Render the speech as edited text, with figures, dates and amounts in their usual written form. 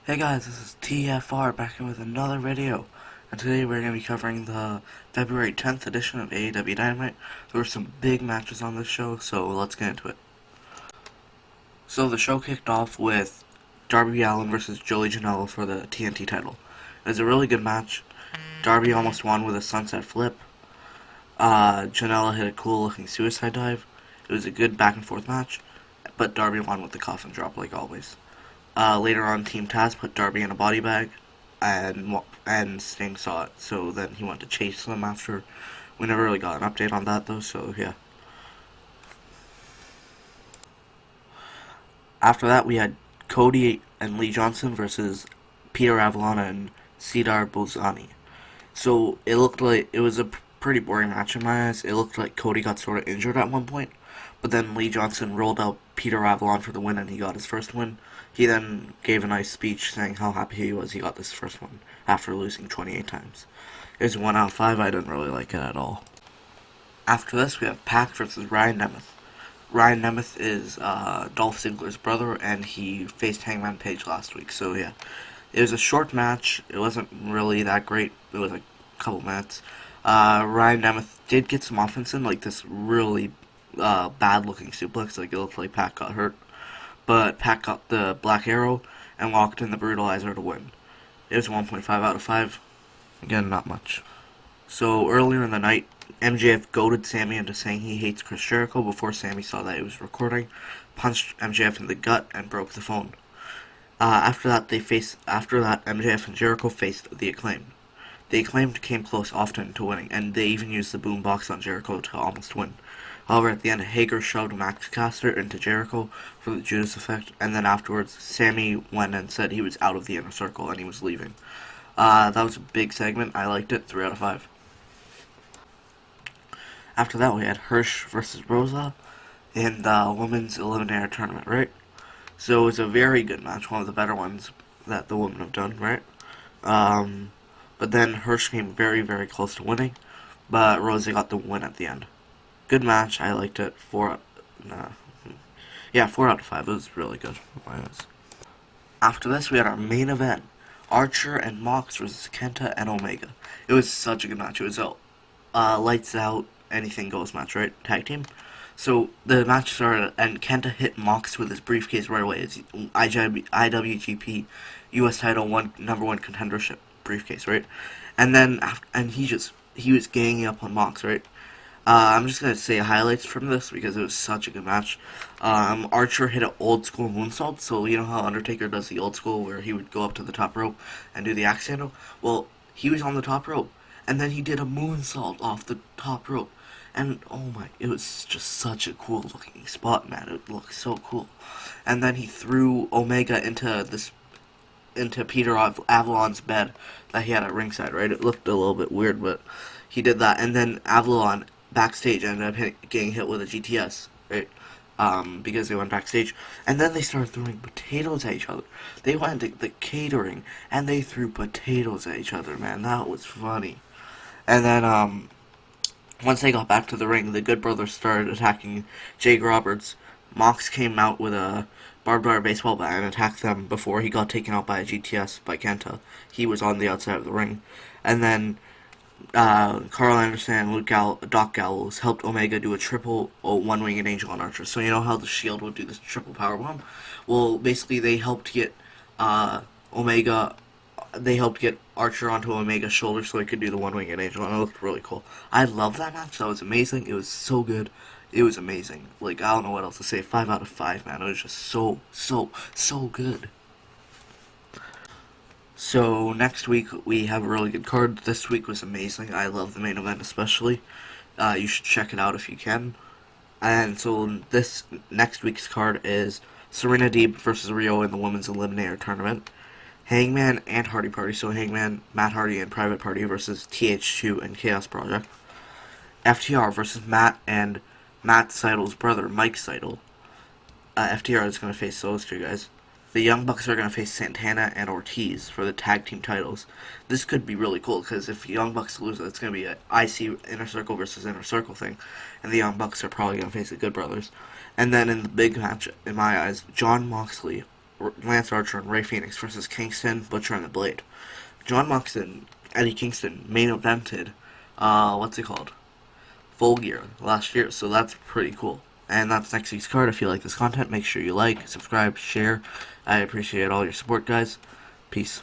Hey guys, this is TFR back here with another video, and today we're going to be covering the February 10th edition of Aew Dynamite. There were some big matches on this show, so let's get into it. So the show kicked off with Darby Allin versus Janelli for the TNT title. It was a really good match. Darby almost won with a sunset flip. Janelli hit a cool looking suicide dive. It was a good back and forth match, but Darby won with the coffin drop like always. Later on, Team Taz put Darby in a body bag, and Sting saw it, so then he went to chase them after. We never really got an update on that though, so yeah. After that, we had Cody and Lee Johnson versus Peter Avalon and Cedar Bozani. So it looked like it was a pretty boring match in my eyes. It looked like Cody got sort of injured at one point, but then Lee Johnson rolled out Peter Avalon for the win and he got his first win. He then gave a nice speech saying how happy he was he got this first one after losing 28 times. It was 1 out of 5. I didn't really like it at all. After this, we have Pac versus Ryan Nemeth. Ryan Nemeth is Dolph Ziggler's brother, and he faced Hangman Page last week. So yeah, it was a short match. It wasn't really that great. It was like a couple minutes. Ryan Nemeth did get some offense in, like this really bad-looking suplex. Like it looked like Pac got hurt, but Pac got the Black Arrow and walked in the Brutalizer to win. It was 1.5 out of 5. Again, not much. So earlier in the night, MJF goaded Sammy into saying he hates Chris Jericho before Sammy saw that he was recording, punched MJF in the gut, and broke the phone. After that, MJF and Jericho faced the Acclaimed. The Acclaimed came close often to winning, and they even used the boombox on Jericho to almost win. However, at the end, Hager shoved Max Caster into Jericho for the Judas effect, and then afterwards, Sammy went and said he was out of the inner circle and he was leaving. That was a big segment. I liked it. 3 out of 5. After that, we had Hirsch versus Rosa in the Women's Eliminator Tournament, right? So it was a very good match, one of the better ones that the women have done, right? But then Hirsch came very, very close to winning, but Rosa got the win at the end. Good match, I liked it. 4 out of 5. It was really good. After this, we had our main event, Archer and Mox versus Kenta and Omega. It was such a good match. It was a lights out, anything goes match, right? Tag team. So the match started, and Kenta hit Mox with his briefcase right away. It's IWGP US title #1 contendership briefcase, right? And then he was ganging up on Mox, right? I'm just gonna say highlights from this because it was such a good match. Archer hit an old school moonsault, so you know how Undertaker does the old school where he would go up to the top rope and do the axe handle? Well, he was on the top rope, and then he did a moonsault off the top rope. And oh my, it was just such a cool looking spot, man. It looked so cool. And then he threw Omega into Peter Avalon's bed that he had at ringside, right? It looked a little bit weird, but he did that. And then Avalon backstage ended up getting hit with a GTS, right? Because they went backstage. And then they started throwing potatoes at each other. They went to the catering, and they threw potatoes at each other, man. That was funny. And then, once they got back to the ring, the Good Brothers started attacking Jake Roberts. Mox came out with a barbed wire baseball bat and attacked them before he got taken out by a GTS by Kenta. He was on the outside of the ring. And then Carl Anderson and Doc Gallows helped Omega do a triple one-winged angel on Archer. So you know how the Shield would do this triple powerbomb? Well, basically they helped get Omega. They helped get Archer onto Omega's shoulder so he could do the one-winged angel, and it looked really cool. I love that match. That was amazing. It was so good. It was amazing. Like, I don't know what else to say. 5 out of 5, man. It was just so, so, so good. So, next week, we have a really good card. This week was amazing. I love the main event especially. You should check it out if you can. And so, this next week's card is Serena Deeb versus Rio in the Women's Eliminator Tournament. Hangman and Hardy Party, so Hangman, Matt Hardy, and Private Party versus TH2 and Chaos Project. FTR versus Matt and Matt Seidel's brother, Mike Seidel. FTR is going to face those two guys. The Young Bucks are going to face Santana and Ortiz for the tag team titles. This could be really cool, because if Young Bucks lose, it's going to be an IC Inner Circle versus Inner Circle thing, and the Young Bucks are probably going to face the Good Brothers. And then in the big match, in my eyes, Jon Moxley Lance Archer and Ray Phoenix versus Kingston, Butcher, and the Blade. John Mox and Eddie Kingston main evented, what's it called? Full Gear last year, so that's pretty cool. And that's next week's card. If you like this content, make sure you like, subscribe, share. I appreciate all your support, guys. Peace.